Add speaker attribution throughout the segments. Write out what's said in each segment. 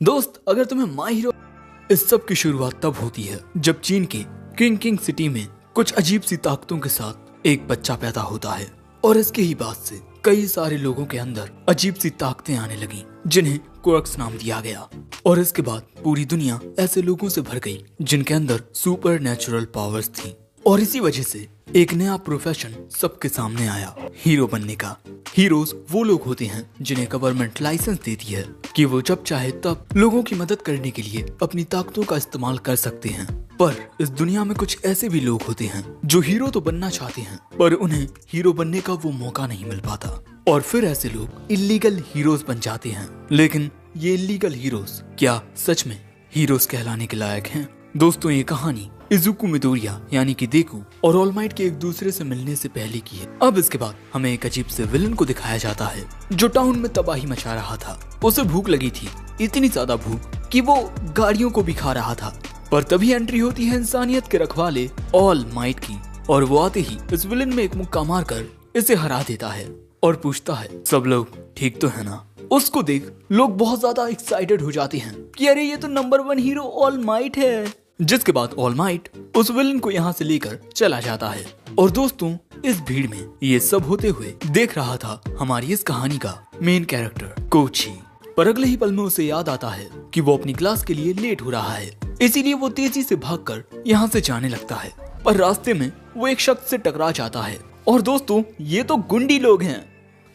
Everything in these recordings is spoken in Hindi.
Speaker 1: दोस्त, अगर तुम्हें माय हीरो, इस सब की शुरुआत तब होती है जब चीन के किंग सिटी में कुछ अजीब सी ताकतों के साथ एक बच्चा पैदा होता है और इसके ही बाद से कई सारे लोगों के अंदर अजीब सी ताकतें आने लगी जिन्हें क्वर्क्स नाम दिया गया। और इसके बाद पूरी दुनिया ऐसे लोगों से भर गई जिनके अंदर सुपर नेचुरल पावर्स थी। और इसी वजह से एक नया प्रोफेशन सबके सामने आया, हीरो बनने का। हीरोज वो लोग होते हैं जिन्हें गवर्नमेंट लाइसेंस देती है कि वो जब चाहे तब लोगों की मदद करने के लिए अपनी ताकतों का इस्तेमाल कर सकते हैं। पर इस दुनिया में कुछ ऐसे भी लोग होते हैं जो हीरो तो बनना चाहते हैं पर उन्हें हीरो बनने का वो मौका नहीं मिल पाता और फिर ऐसे लोग इल्लीगल हीरोज बन जाते हैं। लेकिन ये इल्लीगल हीरोज क्या सच में हीरोज कहलाने के लायक हैं? दोस्तों, ये कहानी इजुको मिडोरिया यानी कि देकू और ऑल माइट के एक दूसरे से मिलने से पहले की है। अब इसके बाद हमें एक अजीब से विलन को दिखाया जाता है जो टाउन में तबाही मचा रहा था। उसे भूख लगी थी, इतनी ज्यादा भूख कि वो गाड़ियों को भी खा रहा था। पर तभी एंट्री होती है इंसानियत के रखवाले ऑल माइट की और वो आते ही इस विलन में एक मुक्का मारकर इसे हरा देता है और पूछता है, सब लोग ठीक तो है ना? उसको देख लोग बहुत ज्यादा एक्साइटेड हो जाते हैं कि अरे ये तो नंबर 1 हीरो ऑल माइट है। जिसके बाद ऑल माइट उस विलन को यहाँ से लेकर चला जाता है। और दोस्तों, इस भीड़ में ये सब होते हुए देख रहा था हमारी इस कहानी का मेन कैरेक्टर कोची। पर अगले ही पल में उसे याद आता है कि वो अपनी क्लास के लिए लेट हो रहा है, इसीलिए वो तेजी से भागकर यहाँ से जाने लगता है। पर रास्ते में वो एक शख्स से टकरा जाता है और दोस्तों, ये तो गुंडी लोग हैं।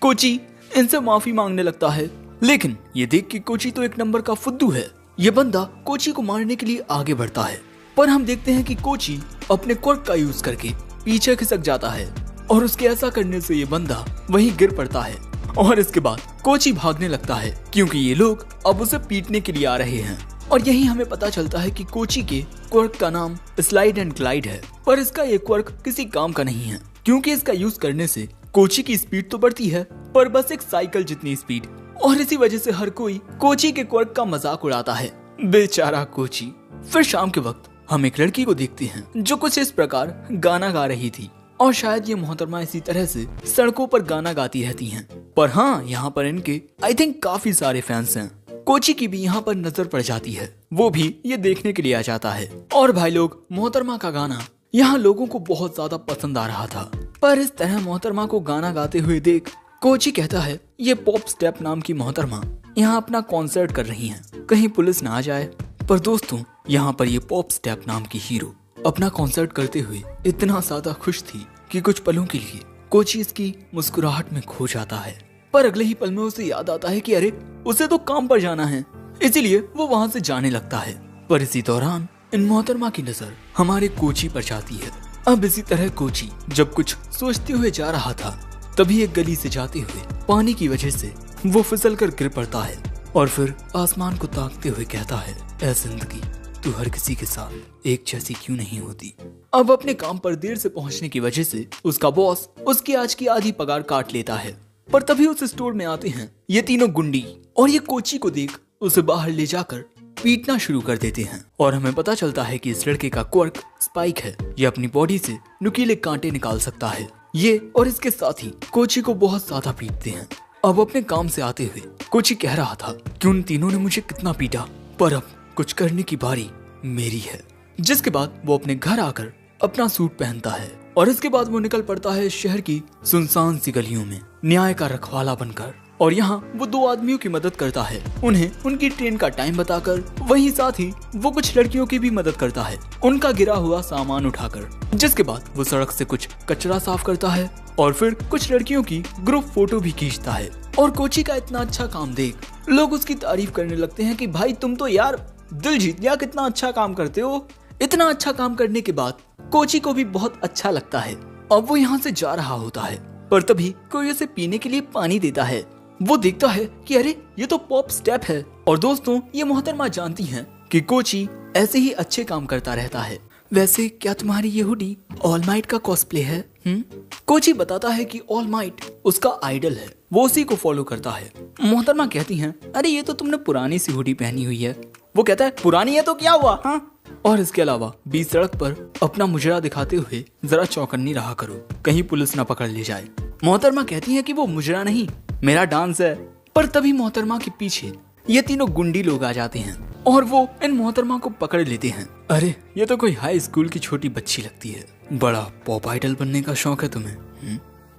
Speaker 1: कोची इनसे माफी मांगने लगता है, लेकिन ये देख कि कोची तो एक नंबर का फुद्दू है। ये बंदा कोची को मारने के लिए आगे बढ़ता है पर हम देखते हैं कि कोची अपने क्वर्क का यूज करके पीछे खिसक जाता है और उसके ऐसा करने से ये बंदा वहीं गिर पड़ता है। और इसके बाद कोची भागने लगता है क्योंकि ये लोग अब उसे पीटने के लिए आ रहे हैं। और यही हमें पता चलता है कि कोची के क्वर्क का नाम स्लाइड एंड ग्लाइड है, पर इसका ये क्वर्क किसी काम का नहीं है क्योंकि इसका यूज करने से कोची की स्पीड तो बढ़ती है पर बस एक साइकिल जितनी स्पीड। और इसी वजह से हर कोई कोची के क्वर्क का मजाक उड़ाता है, बेचारा कोची। फिर शाम के वक्त हम एक लड़की को देखते हैं जो कुछ इस प्रकार गाना गा रही थी और शायद ये मोहतरमा इसी तरह से सड़कों पर गाना गाती रहती हैं। पर हाँ, यहाँ पर इनके आई थिंक काफी सारे फैंस हैं। कोची की भी यहाँ पर नजर पड़ जाती है, वो भी ये देखने के लिए आ जाता है। और भाई लोग, मोहतरमा का गाना यहाँ लोगों को बहुत ज्यादा पसंद आ रहा था। पर इस तरह मोहतरमा को गाना गाते हुए देख कोची कहता है, ये पॉप स्टेप नाम की मोहतरमा यहाँ अपना कॉन्सर्ट कर रही हैं, कहीं पुलिस ना आ जाए। पर दोस्तों, यहाँ पर ये पॉप स्टेप नाम की हीरो अपना कॉन्सर्ट करते हुए इतना ज्यादा खुश थी कि कुछ पलों के लिए कोची इसकी मुस्कुराहट में खो जाता है। पर अगले ही पल में उसे याद आता है कि अरे उसे तो काम पर जाना है, इसीलिए वो वहाँ से जाने लगता है। पर इसी दौरान इन मोहतरमा की नजर हमारे कोची पर जाती है। अब इसी तरह कोची जब कुछ सोचते हुए जा रहा था तभी एक गली से जाते हुए पानी की वजह से वो फिसल कर गिर पड़ता है और फिर आसमान को ताकते हुए कहता है, ऐ जिंदगी तू हर किसी के साथ एक जैसी क्यों नहीं होती। अब अपने काम पर देर से पहुंचने की वजह से उसका बॉस उसकी आज की आधी पगार काट लेता है। पर तभी उस स्टोर में आते हैं ये तीनों गुंडी और ये कोची को देख उसे बाहर ले जाकर पीटना शुरू कर देते हैं। और हमें पता चलता है कि इस लड़के का क्वर्क स्पाइक है, ये अपनी बॉडी से नुकीले कांटे निकाल सकता है। ये और इसके साथ ही कोची को बहुत ज्यादा पीटते हैं। अब अपने काम से आते हुए कोची कह रहा था कि उन तीनों ने मुझे कितना पीटा, पर अब कुछ करने की बारी मेरी है। जिसके बाद वो अपने घर आकर अपना सूट पहनता है और इसके बाद वो निकल पड़ता है शहर की सुनसान सी गलियों में न्याय का रखवाला बनकर। और यहाँ वो 2 आदमियों की मदद करता है, उन्हें उनकी ट्रेन का टाइम बताकर। वहीं साथ ही वो कुछ लड़कियों की भी मदद करता है, उनका गिरा हुआ सामान उठाकर। जिसके बाद वो सड़क से कुछ कचरा साफ करता है और फिर कुछ लड़कियों की ग्रुप फोटो भी खींचता है। और कोची का इतना अच्छा काम देख लोग उसकी तारीफ करने लगते हैं कि भाई तुम तो यार दिल जीत लिया, कितना अच्छा काम करते हो। इतना अच्छा काम करने के बाद कोची को भी बहुत अच्छा लगता है। अब वो यहाँ से जा रहा होता है पर तभी कोई उसे पीने के लिए पानी देता है। वो देखता है कि अरे ये तो पॉप स्टेप है। और दोस्तों, ये मोहतरमा जानती हैं कि कोची ऐसे ही अच्छे काम करता रहता है। वैसे क्या तुम्हारी ये हुडी ऑल माइट का कॉस्प्ले है? कोची बताता है कि ऑल माइट उसका आइडल है, वो उसी को फॉलो करता है। मोहतरमा कहती हैं, अरे ये तो तुमने पुरानी सी हुडी पहनी हुई है। वो कहता है, पुरानी है तो क्या हुआ? हाँ। और इसके अलावा बीच सड़क पर अपना मुजरा दिखाते हुए जरा चौकन्नी रहा करो, कहीं पुलिस न पकड़ ले जाए। मोहतरमा कहती है कि वो मुजरा नहीं, मेरा डांस है। पर तभी मोहतरमा के पीछे ये तीनों गुंडी लोग आ जाते हैं और वो इन मोहतरमा को पकड़ लेते हैं। अरे ये तो कोई हाई स्कूल की छोटी बच्ची लगती है, बड़ा पॉप आइडल बनने का शौक है तुम्हें।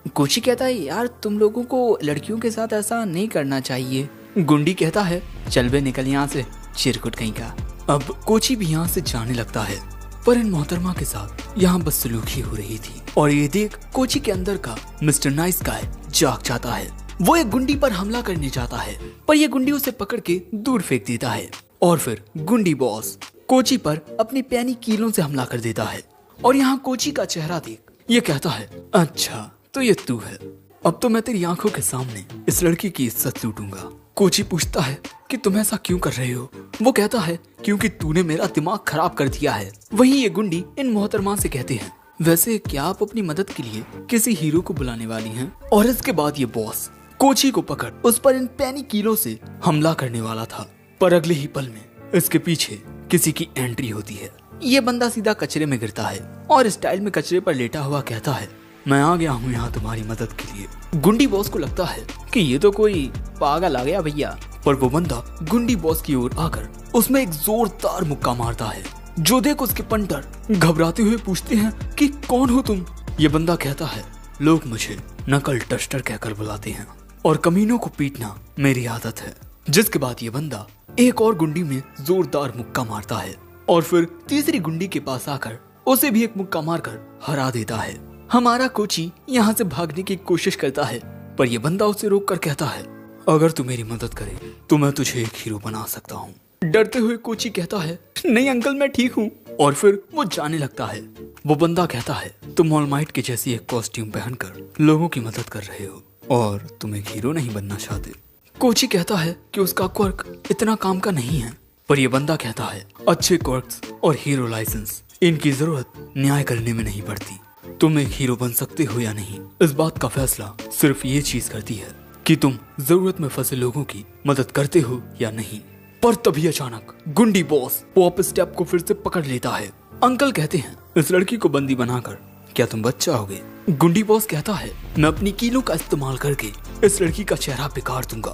Speaker 1: कोची कहता है यार तुम लोगों को लड़कियों के साथ ऐसा नहीं करना चाहिए। गुंडी कहता है चल बे निकल यहाँ से चिरकुट कहीं का। अब कोची भी यहाँ से जाने लगता है, पर इन मोहतरमा के साथ यहाँ बस सलूकी हो रही थी और ये देख कोची के अंदर का मिस्टर नाइस गाय जाग जाता है। वो एक गुंडी पर हमला करने जाता है, पर ये गुंडी उसे पकड़ के दूर फेंक देता है और फिर गुंडी बॉस कोची पर अपनी पैनी कीलों से हमला कर देता है। और यहाँ कोची का चेहरा देख ये कहता है अच्छा तो ये तू है, अब तो मैं तेरी आंखों के सामने इस लड़की की इज्जत लूटूंगा। कोची पूछता है कि तुम ऐसा क्यों कर रहे हो? वो कहता है क्योंकि तूने मेरा दिमाग खराब कर दिया है। वहीं ये गुंडी इन मोहतरमा से कहते हैं वैसे क्या आप अपनी मदद के लिए किसी हीरो को बुलाने वाली हैं? और इसके बाद ये बॉस कोची को पकड़ उस पर इन पैनी कीलों से हमला करने वाला था, पर अगले ही पल में इसके पीछे किसी की एंट्री होती है। ये बंदा सीधा कचरे में गिरता है और स्टाइल में कचरे पर लेटा हुआ कहता है मैं आ गया हूँ यहाँ तुम्हारी मदद के लिए। गुंडी बॉस को लगता है कि ये तो कोई पागल आ गया भैया, पर वो बंदा गुंडी बॉस की ओर आकर उसमें एक जोरदार मुक्का मारता है। जो देख उसके पंटर घबराते हुए पूछते हैं कि कौन हो तुम? ये बंदा कहता है लोग मुझे नकल डस्टर कहकर बुलाते हैं और कमीनों को पीटना मेरी आदत है। जिसके बाद ये बंदा एक और गुंडी में जोरदार मुक्का मारता है और फिर तीसरी गुंडी के पास आकर उसे भी एक मुक्का मारकर हरा देता है। हमारा कोची यहाँ से भागने की कोशिश करता है, पर यह बंदा उसे रोक कर कहता है अगर तू मेरी मदद करे तो मैं तुझे एक हीरो बना सकता हूँ। डरते हुए कोची कहता है नहीं अंकल मैं ठीक हूँ, और फिर वो जाने लगता है। वो बंदा कहता है तुम ऑलमाइट के जैसी एक कॉस्ट्यूम पहनकर लोगों की मदद कर रहे हो और तुम एक हीरो नहीं बनना चाहते। कोची कहता है कि उसका क्वर्क इतना काम का नहीं है, पर यह बंदा कहता है अच्छे क्वर्क्स और हीरो लाइसेंस इनकी जरूरत न्याय करने में नहीं पड़ती। तुम एक हीरो बन सकते हो या नहीं, इस बात का फैसला सिर्फ ये चीज करती है कि तुम जरूरत में फंसे लोगों की मदद करते हो या नहीं। पर तभी अचानक गुंडी बॉस पॉप स्टेप को फिर से पकड़ लेता है। अंकल कहते हैं इस लड़की को बंदी बनाकर क्या तुम बच्चा होगे? गुंडी बॉस कहता है मैं अपनी कीलों का इस्तेमाल करके इस लड़की का चेहरा बिगाड़ दूंगा।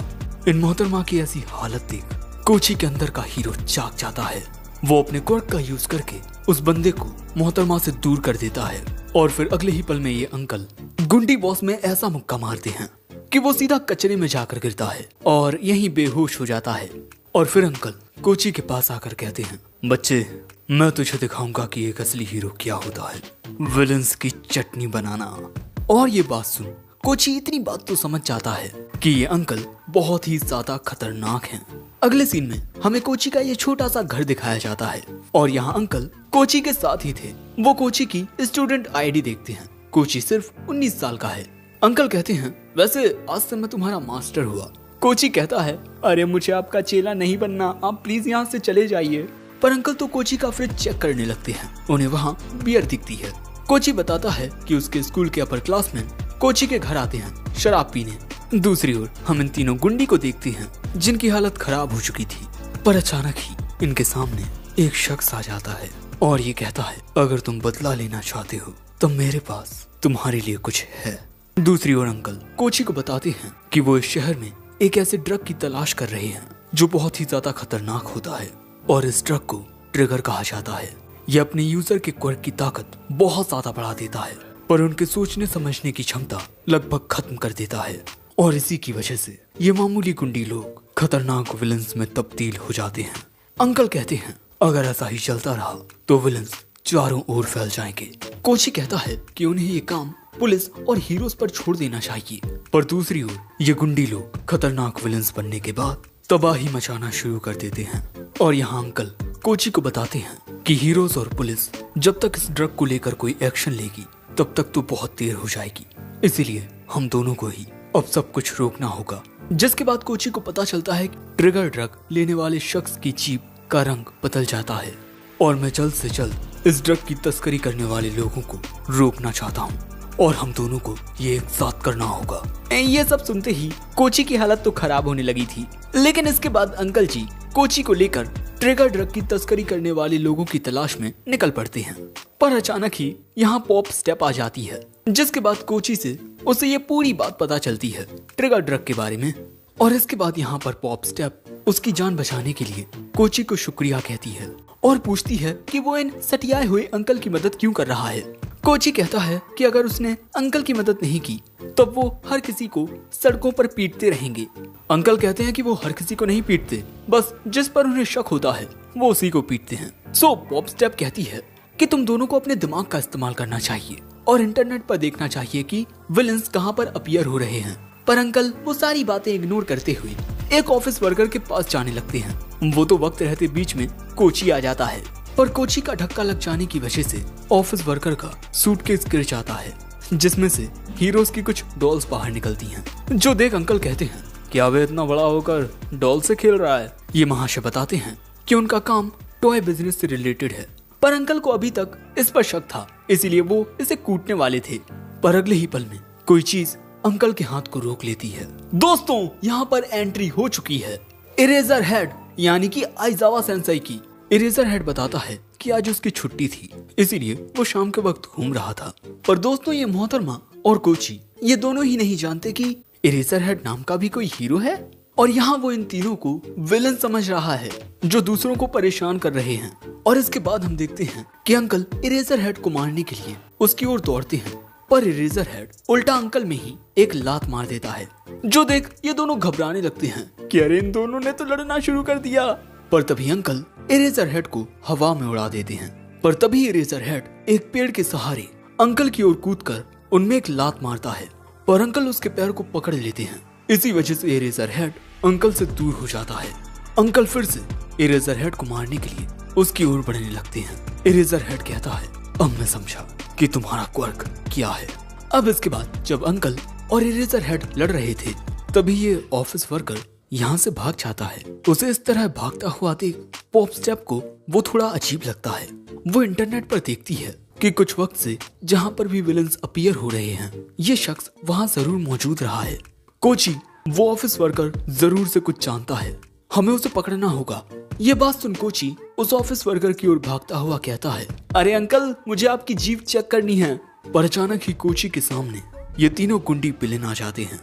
Speaker 1: इन मोहतरमा की ऐसी हालत देख कोची के अंदर का हीरो जाग जाता है। वो अपने क्वर्क का यूज करके उस बंदे को मोहतरमा से दूर कर देता है और फिर अगले ही पल में ये अंकल गुंडी बॉस में ऐसा मुक्का मारते हैं कि वो सीधा कचरे में जाकर गिरता है और यहीं बेहोश हो जाता है। और फिर अंकल कोची के पास आकर कहते हैं बच्चे मैं तुझे दिखाऊंगा कि एक असली हीरो क्या होता है, विलन्स की चटनी बनाना। और ये बात सुन कोची इतनी बात तो समझ जाता है कि ये अंकल बहुत ही ज्यादा खतरनाक हैं। अगले सीन में हमें कोची का ये छोटा सा घर दिखाया जाता है और यहाँ अंकल कोची के साथ ही थे। वो कोची की स्टूडेंट आईडी देखते हैं। कोची सिर्फ 19 साल का है। अंकल कहते हैं वैसे आज से मैं तुम्हारा मास्टर हुआ। कोची कहता है अरे मुझे आपका चेला नहीं बनना, आप प्लीज यहाँ से चले जाइए। पर अंकल तो कोची का फ्रिज चेक करने लगते हैं। उन्हें वहाँ बियर दिखती है। कोची बताता है कि उसके स्कूल के अपर क्लासमैन कोची के घर आते हैं शराब पीने। दूसरी ओर हम इन तीनों गुंडी को देखते हैं जिनकी हालत खराब हो चुकी थी, पर अचानक ही इनके सामने एक शख्स आ जाता है और ये कहता है अगर तुम बदला लेना चाहते हो तो मेरे पास तुम्हारे लिए कुछ है। दूसरी ओर अंकल कोची को बताते हैं कि वो इस शहर में एक ऐसे ड्रग की तलाश कर रहे हैं जो बहुत ही ज्यादा खतरनाक होता है और इस ड्रग को ट्रिगर कहा जाता है। यह अपने यूजर के क्वर्क की ताकत बहुत ज्यादा बढ़ा देता है, पर उनके सोचने समझने की क्षमता लगभग खत्म कर देता है और इसी की वजह से ये मामूली गुंडी लोग खतरनाक विलन्स में तब्दील हो जाते हैं। अंकल कहते हैं अगर ऐसा ही चलता रहा तो विलन्स चारों ओर फैल जाएंगे। कोची कहता है कि उन्हें ये काम पुलिस और हीरोज पर छोड़ देना चाहिए, पर दूसरी ओर ये गुंडी लोग खतरनाक विलन्स बनने के बाद तबाही मचाना शुरू कर देते हैं। और यहाँ अंकल कोची को बताते हैं कि हीरोज और पुलिस जब तक इस ड्रग को लेकर कोई एक्शन लेगी तब तक तो बहुत देर हो जाएगी, इसीलिए हम दोनों को ही अब सब कुछ रोकना होगा। जिसके बाद कोची को पता चलता है कि ट्रिगर ड्रग लेने वाले शख्स की जीप का रंग बदल जाता है और मैं जल्द से जल्द इस ड्रग की तस्करी करने वाले लोगों को रोकना चाहता हूँ और हम दोनों को ये एक साथ करना होगा। ये सब सुनते ही कोची की हालत तो खराब होने लगी थी, लेकिन इसके बाद अंकल जी कोची को लेकर ट्रिगर ड्रग की तस्करी करने वाले लोगों की तलाश में निकल पड़ते हैं। पर अचानक ही यहाँ पॉप स्टेप आ जाती है, जिसके बाद कोची से उसे ये पूरी बात पता चलती है ट्रिगर ड्रग के बारे में। और इसके बाद यहाँ पर पॉप स्टेप उसकी जान बचाने के लिए कोची को शुक्रिया कहती है और पूछती है कि वो इन सटियाए हुए अंकल की मदद क्यों कर रहा है। कोची कहता है कि अगर उसने अंकल की मदद नहीं की तब वो हर किसी को सड़कों पर पीटते रहेंगे। अंकल कहते हैं कि वो हर किसी को नहीं पीटते, बस जिस पर उन्हें शक होता है वो उसी को पीटते हैं। सो पॉप स्टेप कहती है कि तुम दोनों को अपने दिमाग का इस्तेमाल करना चाहिए और इंटरनेट पर देखना चाहिए कि विलन्स कहाँ पर अपीयर हो रहे हैं। पर अंकल वो सारी बातें इग्नोर करते हुए एक ऑफिस वर्कर के पास जाने लगते हैं। वो तो वक्त रहते बीच में कोची आ जाता है, पर कोची का धक्का लग जाने की वजह से ऑफिस वर्कर का सूटकेस गिर जाता है, जिसमें से हीरोज की कुछ डॉल्स बाहर निकलती हैं। जो देख अंकल कहते हैं कि अब इतना बड़ा होकर डॉल से खेल रहा है। ये महाशय बताते हैं कि उनका काम टॉय बिजनेस से रिलेटेड है, पर अंकल को अभी तक इस पर शक था, इसीलिए वो इसे कूटने वाले थे। पर अगले ही पल में कोई चीज अंकल के हाथ को रोक लेती है। दोस्तों यहाँ पर एंट्री हो चुकी है इरेजर हेड यानी कि आइजावा सेंसेई की। इरेजर हेड बताता है कि आज उसकी छुट्टी थी, इसीलिए वो शाम के वक्त घूम रहा था। पर दोस्तों ये मोहतरमा और कोची ये दोनों ही नहीं जानते कि इरेजर हेड नाम का भी कोई हीरो है, और यहाँ वो इन तीनों को विलन समझ रहा है जो दूसरों को परेशान कर रहे हैं। और इसके बाद हम देखते हैं कि अंकल इरेजर हेड को मारने के लिए उसकी ओर दौड़ते हैं, पर इरेजर हेड उल्टा अंकल में ही एक लात मार देता है। जो देख ये दोनों घबराने लगते हैं कि अरे इन दोनों ने तो लड़ना शुरू कर दिया। पर तभी अंकल इरेजर हेड को हवा में उड़ा देते हैं। पर तभी इरेजर हेड एक पेड़ के सहारे अंकल की ओर कूदकर उनमें एक लात मारता है, पर अंकल उसके पैर को पकड़ लेते हैं। इसी वजह से इरेजर हेड अंकल से दूर हो जाता है। अंकल फिर से इरेजर हेड को मारने के लिए उसकी ओर बढ़ने लगते हैं। इरेजर हेड कहता है अब मैं समझा कि तुम्हारा क्वर्क क्या है। अब इसके बाद जब अंकल और इरेजर हेड लड़ रहे थे तभी ये ऑफिस वर्कर यहाँ से भाग जाता है। उसे इस तरह भागता हुआ देख पॉप स्टेप को वो थोड़ा अजीब लगता है। वो इंटरनेट पर देखती है कि कुछ वक्त से जहाँ पर भी विलन्स अपीयर हो रहे हैं ये शख्स वहाँ जरूर मौजूद रहा है। कोची वो ऑफिस वर्कर जरूर से कुछ जानता है, हमें उसे पकड़ना होगा। ये बात सुन कोची उस ऑफिस वर्कर की ओर भागता हुआ कहता है अरे अंकल मुझे आपकी जीप चेक करनी है। पर अचानक ही कोची के सामने ये तीनों गुंडी विलेन आ जाते हैं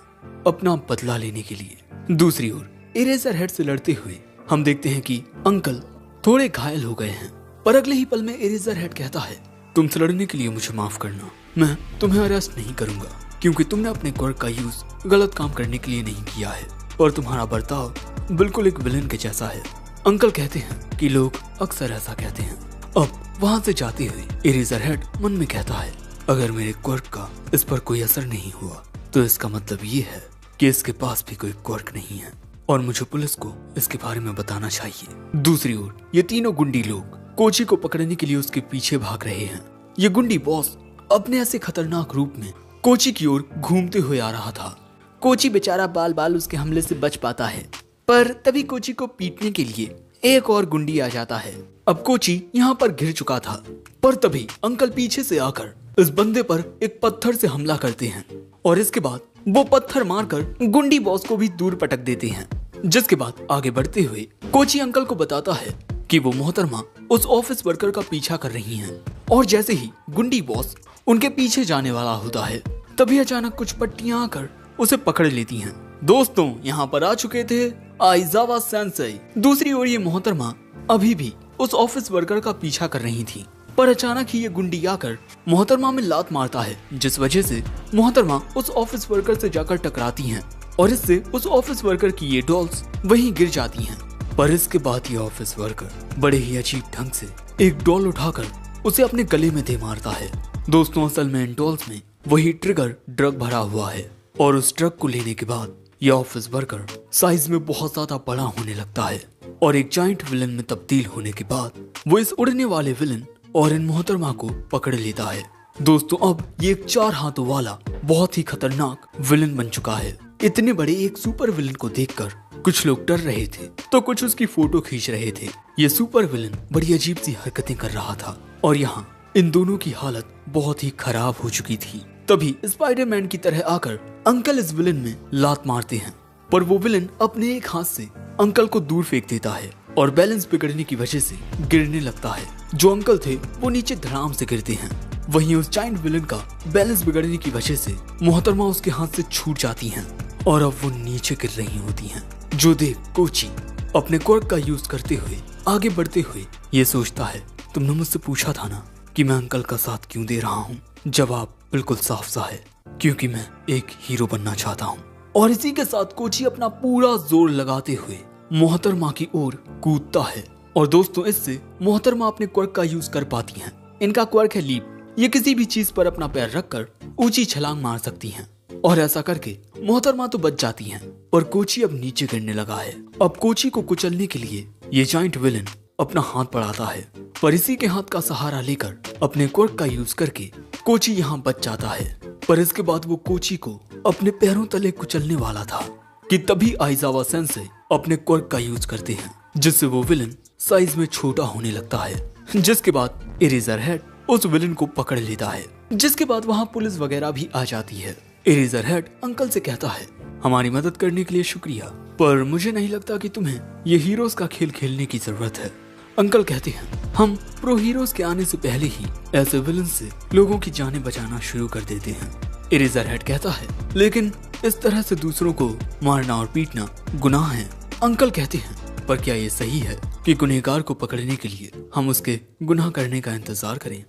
Speaker 1: अपना बदला लेने के लिए। दूसरी ओर इरेजर हेड से लड़ते हुए हम देखते हैं कि अंकल थोड़े घायल हो गए हैं। पर अगले ही पल में इरेजर हेड कहता है तुमसे लड़ने के लिए मुझे माफ करना, मैं तुम्हें अरेस्ट नहीं करूंगा क्योंकि तुमने अपने क्वर्क का यूज गलत काम करने के लिए नहीं किया है और तुम्हारा बर्ताव बिल्कुल एक विलेन के जैसा है। अंकल कहते हैं कि लोग अक्सर ऐसा कहते हैं। अब वहाँ से जाते हुए इरेजर हेड मन में कहता है अगर मेरे क्वर्क का इस पर कोई असर नहीं हुआ तो इसका मतलब ये है कि इसके पास भी कोई क्वर्क नहीं है और मुझे पुलिस को इसके बारे में बताना चाहिए। दूसरी ओर ये तीनों गुंडी लोग कोची को पकड़ने के लिए उसके पीछे भाग रहे हैं। ये गुंडी बॉस अपने ऐसे खतरनाक रूप में कोची की ओर घूमते हुए आ रहा था। कोची बेचारा बाल बाल उसके हमले से बच पाता है, पर तभी कोची को पीटने के लिए एक और गुंडी आ जाता है। अब कोची यहाँ पर घिर चुका था, पर तभी अंकल पीछे से आकर इस बंदे पर एक पत्थर से हमला करते हैं और इसके बाद वो पत्थर मारकर गुंडी बॉस को भी दूर पटक देते हैं। जिसके बाद आगे बढ़ते हुए कोची अंकल को बताता है कि वो मोहतरमा उस ऑफिस वर्कर का पीछा कर रही हैं और जैसे ही गुंडी बॉस उनके पीछे जाने वाला होता है तभी अचानक कुछ पट्टियां आकर उसे पकड़ लेती हैं। दोस्तों यहाँ पर आ चुके थे आइजावा सेंसेई। दूसरी ओर ये मोहतरमा अभी भी उस ऑफिस वर्कर का पीछा कर रही थी, पर अचानक ही ये गुंडी आकर मोहतरमा में लात मारता है जिस वजह से मोहतरमा उस ऑफिस वर्कर से जाकर टकराती हैं और इससे उस ऑफिस वर्कर की ये डॉल्स वहीं गिर जाती हैं। पर इसके बाद ये ऑफिस वर्कर बड़े ही अजीब ढंग से एक डॉल उठाकर उसे अपने गले में दे मारता है। दोस्तों असल में इन डॉल्स में वही ट्रिगर ड्रग भरा हुआ है और उस ड्रग को लेने के बाद यह ऑफिस वर्कर साइज में बहुत ज्यादा बड़ा होने लगता है और एक जाइंट विलन में तब्दील होने के बाद वो इस उड़ने वाले विलन और इन मोहतरमा को पकड़ लेता है। दोस्तों अब ये एक 4 हाथों वाला बहुत ही खतरनाक विलन बन चुका है। इतने बड़े एक सुपर विलन को देखकर कुछ लोग डर रहे थे तो कुछ उसकी फोटो खींच रहे थे। ये सुपर विलन बड़ी अजीब सी हरकतें कर रहा था और यहाँ इन दोनों की हालत बहुत ही खराब हो चुकी थी। तभी स्पाइडरमैन की तरह आकर अंकल इस विलन में लात मारते हैं, पर वो विलन अपने एक हाथ से अंकल को दूर फेंक देता है और बैलेंस बिगड़ने की वजह से गिरने लगता है। जो अंकल थे वो नीचे धड़ाम से गिरते हैं। वहीं उस जाइंट विलन का बैलेंस बिगड़ने की वजह से मोहतरमा उसके हाथ से छूट जाती हैं और अब वो नीचे गिर रही होती हैं। जो देख कोची अपने क्वर्क का यूज करते हुए आगे बढ़ते हुए ये सोचता है, तुमने मुझसे पूछा था ना कि मैं अंकल का साथ क्यों दे रहा हूँ। जवाब बिल्कुल साफ सा है, क्योंकि मैं एक हीरो बनना चाहता हूँ। और इसी के साथ कोची अपना पूरा जोर लगाते हुए मोहतरमा की ओर कूदता है। और दोस्तों, इससे मोहतरमा अपने क्वर्क का यूज कर पाती हैं। इनका क्वर्क है लीप। ये किसी भी चीज पर अपना पैर रखकर ऊंची छलांग मार सकती हैं। और ऐसा करके मोहतरमा तो बच जाती हैं, पर कोची अब नीचे गिरने लगा है। अब कोची को कुचलने के लिए ये जाइंट विलन अपना हाथ बढ़ाता है, पर इसी के हाथ का सहारा लेकर अपने क्वर्क का यूज करके कोची यहाँ बच जाता है। पर इसके बाद वो कोची को अपने पैरों तले कुचलने वाला था कि तभी आइजावा सेंसे अपने क्वर्क का यूज करते हैं, जिससे वो विलन साइज में छोटा होने लगता है। जिसके बाद इरेजर हेड उस विलन को पकड़ लेता है। जिसके बाद वहाँ पुलिस वगैरह भी आ जाती है। इरेजर हेड अंकल से कहता है, हमारी मदद करने के लिए शुक्रिया, पर मुझे नहीं लगता कि तुम्हें ये हीरोज का खेल खेलने की जरूरत है। अंकल कहते हैं, हम प्रो हीरोज के आने से पहले ही ऐसे विलन से लोगों की जानें बचाना शुरू कर देते हैं। इरेजर हेड कहता है, लेकिन इस तरह से दूसरों को मारना और पीटना गुनाह है। अंकल कहते हैं, पर क्या ये सही है कि गुनहगार को पकड़ने के लिए हम उसके गुनाह करने का इंतजार करें?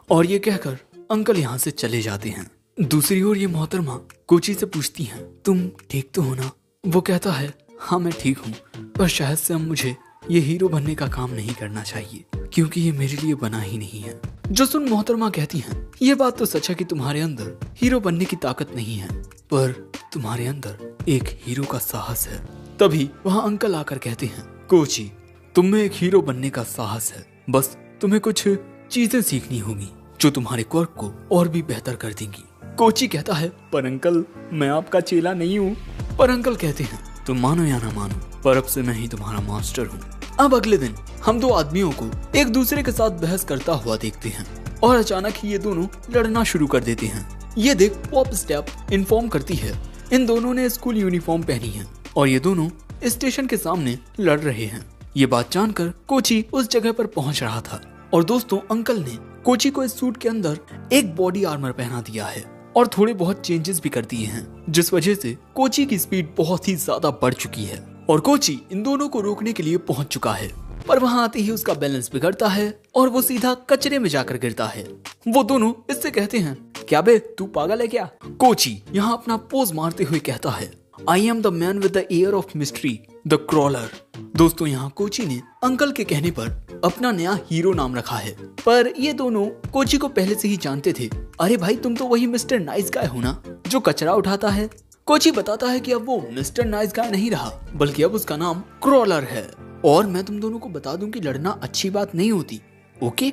Speaker 1: और ये कहकर अंकल यहाँ से चले जाते हैं। दूसरी ओर ये मोहतरमा कोची से पूछती हैं, तुम ठीक तो हो ना? वो कहता है, हाँ मैं ठीक हूँ, पर शायद से अब मुझे ये हीरो बनने का काम नहीं करना चाहिए, क्योंकि ये मेरे लिए बना ही नहीं है। जो सुन मोहतरमा कहती हैं, ये बात तो सच है कि तुम्हारे अंदर हीरो बनने की ताकत नहीं है, पर तुम्हारे अंदर एक हीरो का साहस है। तभी वहाँ अंकल आकर कहते हैं, कोची तुम में एक हीरो बनने का साहस है, बस तुम्हें कुछ चीजें सीखनी होगी जो तुम्हारे क्वर्क को और भी बेहतर कर देंगी। कोची कहता है, पर अंकल मैं आपका चेला नहीं हूँ। पर अंकल कहते हैं, तुम मानो या ना मानो, पर अब से मैं ही तुम्हारा मास्टर हूँ। अब अगले दिन हम दो आदमियों को एक दूसरे के साथ बहस करता हुआ देखते हैं और अचानक ही ये दोनों लड़ना शुरू कर देते हैं। ये देख पॉप स्टेप इन्फॉर्म करती है, इन दोनों ने स्कूल यूनिफॉर्म पहनी है और ये दोनों स्टेशन के सामने लड़ रहे हैं। ये बात जानकर कोची उस जगह पर पहुंच रहा था और दोस्तों, अंकल ने कोची को इस सूट के अंदर एक बॉडी आर्मर पहना दिया है और थोड़े बहुत चेंजेस भी कर दिए हैं, जिस वजह से कोची की स्पीड बहुत ही ज्यादा बढ़ चुकी है और कोची इन दोनों को रोकने के लिए पहुंच चुका है। पर वहां आते ही उसका बैलेंस बिगड़ता है और वो सीधा कचरे में जाकर गिरता है। वो दोनों इससे कहते हैं, क्या बे तू पागल है क्या? कोची यहाँ अपना पोज मारते हुए कहता है, I am the man with the air of mystery, the crawler. दोस्तों, यहाँ कोची ने अंकल के कहने पर अपना नया हीरो नाम रखा है, पर ये दोनों कोची को पहले से ही जानते थे। अरे भाई, तुम तो वही मिस्टर नाइस गाय हो ना, जो कचरा उठाता है। कोची बताता है कि अब वो मिस्टर नाइस गाय नहीं रहा, बल्कि अब उसका नाम क्रॉलर है। और मैं तुम दोनों को बता दूं कि लड़ना अच्छी बात नहीं होती, ओके?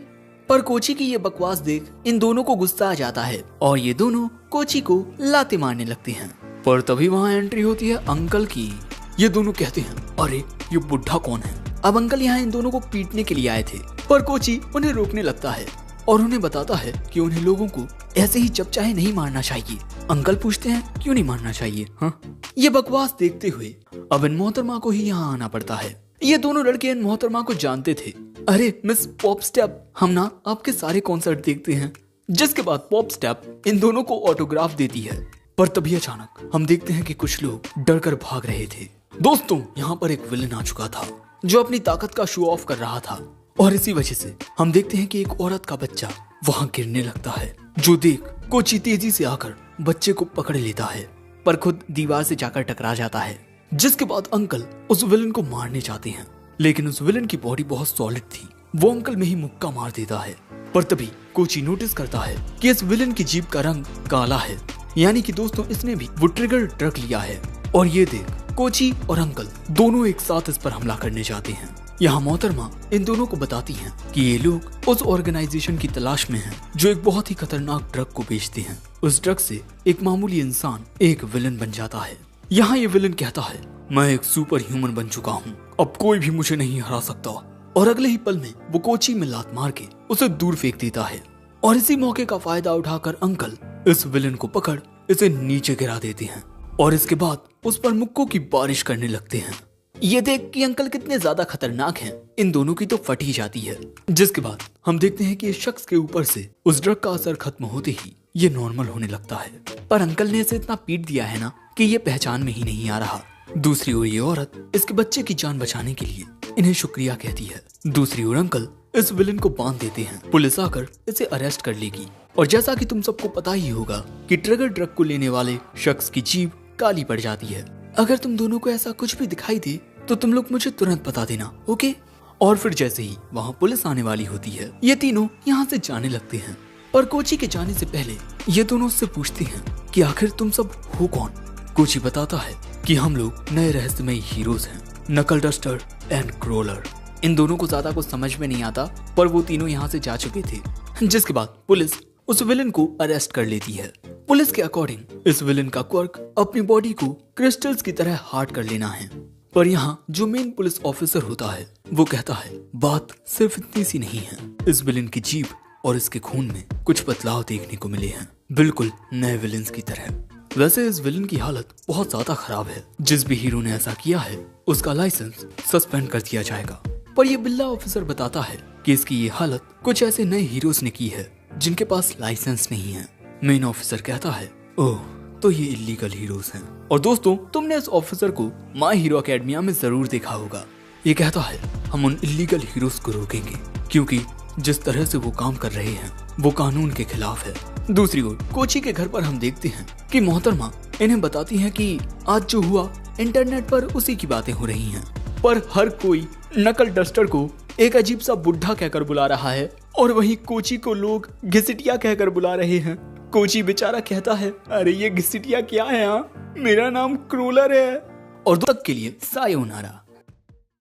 Speaker 1: पर कोची की ये बकवास देख इन दोनों को गुस्सा आ जाता है और ये दोनों कोची को लाते मारने लगते हैं। पर तभी वहाँ एंट्री होती है अंकल की। ये दोनों कहते हैं, अरे ये बुढ़ा कौन है? अब अंकल यहाँ इन दोनों को पीटने के लिए आए थे, पर कोची उन्हें रोकने लगता है और उन्हें बताता है कि उन्हें लोगों को ऐसे ही जब चाहे नहीं मारना चाहिए। अंकल पूछते हैं, क्यों नहीं मारना चाहिए? हाँ, ये बकवास देखते हुए अब इन मोहतरमा को ही यहाँ आना पड़ता है। ये दोनों लड़के इन मोहतरमा को जानते थे। अरे मिस पॉप स्टेप, हम ना आपके सारे कॉन्सर्ट देखते हैं। जिसके बाद पॉप स्टेप इन दोनों को ऑटोग्राफ देती है। पर तभी अचानक हम देखते हैं कि कुछ लोग डरकर भाग रहे थे। दोस्तों, यहाँ पर एक विलन आ चुका था जो अपनी ताकत का शो ऑफ कर रहा था और इसी वजह से हम देखते हैं कि एक औरत का बच्चा वहाँ गिरने लगता है, जो देख कोची तेजी से आकर बच्चे को पकड़ लेता है, पर खुद दीवार से जाकर टकरा जाता है। जिसके बाद अंकल उस विलन को मारने जाते हैं, लेकिन उस विलन की बॉडी बहुत सॉलिड थी, वो अंकल में ही मुक्का मार देता है। पर तभी कोची नोटिस करता है कि इस विलन की जीप का रंग काला है, यानी कि दोस्तों इसने भी वो ट्रिगर ड्रग लिया है। और ये देख कोची और अंकल दोनों एक साथ इस पर हमला करने जाते हैं। यहाँ मोहतरमा इन दोनों को बताती हैं कि ये लोग उस ऑर्गेनाइजेशन की तलाश में हैं जो एक बहुत ही खतरनाक ड्रग को बेचते हैं। उस ड्रग से एक मामूली इंसान एक विलन बन जाता है। यहाँ ये विलन कहता है, मैं एक सुपर ह्यूमन बन चुका हूँ, अब कोई भी मुझे नहीं हरा सकता। और अगले ही पल में वो कोची में लात मार के उसे दूर फेंक देता है। और इसी मौके का फायदा उठाकर अंकल इस विलन को पकड़ इसे नीचे गिरा देते हैं और इसके बाद उस पर मुक्कों की बारिश करने लगते हैं। ये देख कि अंकल कितने ज्यादा खतरनाक हैं, इन दोनों की तो फट ही जाती है। जिसके बाद हम देखते हैं कि इस शख्स के ऊपर से उस ड्रग का असर खत्म होते ही ये नॉर्मल होने लगता है। पर अंकल ने इसे इतना पीट दिया है ना कि ये पहचान में ही नहीं आ रहा। दूसरी ओर ये औरत इसके बच्चे की जान बचाने के लिए इन्हें शुक्रिया कहती है। दूसरी ओर अंकल इस विलन को बांध देते हैं। पुलिस आकर इसे अरेस्ट कर लेगी। और जैसा कि तुम सबको पता ही होगा कि ट्रिगर ड्रग को लेने वाले शख्स की जीभ काली पड़ जाती है। अगर तुम दोनों को ऐसा कुछ भी दिखाई दे तो तुम लोग मुझे तुरंत बता देना, ओके? और फिर जैसे ही वहाँ पुलिस आने वाली होती है, ये तीनों यहाँ से जाने लगते हैं। और कोची के जाने से पहले ये दोनों उससे पूछते हैं कि आखिर तुम सब हो कौन। कोची बताता है कि हम लोग नए रहस्यमयी हीरोज हैं, नकल डस्टर एंड क्रोलर। इन दोनों को ज्यादा कुछ समझ में नहीं आता, पर वो तीनों यहाँ से जा चुके थे। जिसके बाद पुलिस उस विलन को अरेस्ट कर लेती है। पुलिस के अकॉर्डिंग इस विलन का क्वर्क अपनी बॉडी को क्रिस्टल्स की तरह हार्ड कर लेना है। पर यहाँ जो मेन पुलिस ऑफिसर होता है वो कहता है बात सिर्फ इतनी सी नहीं है। इस विलन की जीभ और इसके खून में कुछ बदलाव देखने को मिले हैं, बिल्कुल नए विलन्स की तरह। वैसे इस विलन की हालत बहुत ज्यादा खराब है। जिस भी हीरो ने ऐसा किया है उसका लाइसेंस सस्पेंड कर दिया जाएगा। पर ये बिल्ला ऑफिसर बताता है कि इसकी ये हालत कुछ ऐसे नए हीरोज ने की है जिनके पास लाइसेंस नहीं है। मेन ऑफिसर कहता है ओह, तो ये इलीगल हीरोज हैं। और दोस्तों, तुमने इस ऑफिसर को माय हीरो एकेडमिया में जरूर देखा होगा। ये कहता है हम उन इलीगल हीरोज को रोकेंगे क्योंकि जिस तरह से वो काम कर रहे हैं वो कानून के खिलाफ है। दूसरी ओर कोची के घर पर हम देखते हैं कि मोहतरमा इन्हें बताती हैं कि आज जो हुआ इंटरनेट पर उसी की बातें हो रही हैं। पर हर कोई नकल डस्टर को एक अजीब सा बुढ़ा कहकर बुला रहा है और वहीं कोची को लोग घिसटिया कहकर बुला रहे हैं। कोची बेचारा कहता है अरे ये घिसटिया क्या है, मेरा नाम क्रोलर है। और तब तक के लिए सायोनारा।